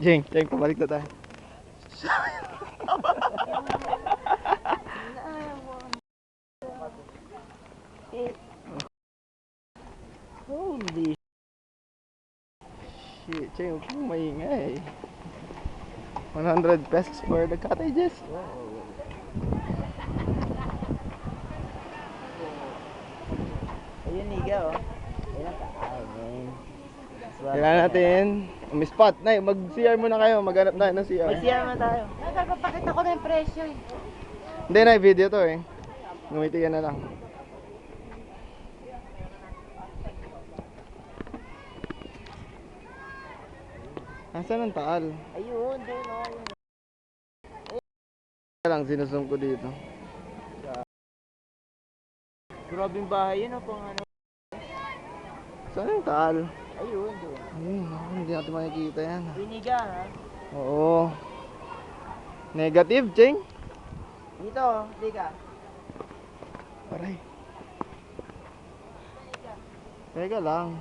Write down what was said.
Jeng, pabalik na tayo. Holy shit, Jeng, huwag kang maingay. 100 pesos for the cottages. Ayun, Niga, oh. Ayun ang kain. Kailangan natin spot. Nay, mag-CR muna kayo. Maghanap tayo ng CR. Mag-CR na tayo. Nagpapakita ko na yung presyo eh. Hindi, Nay, video to eh. Ngumiti ka na lang. Nasaan ang taal? Ayun, doon, oh. Kaya lang, sinusum ko dito. Grabing bahay yun, oh, pang ano. Saan yung taal? Ayun, doon. Ayun, hindi natin makikita yan. Niga, ha? Oo. Negative, Cheng. Dito, oh. Niga. Aray. Teka lang.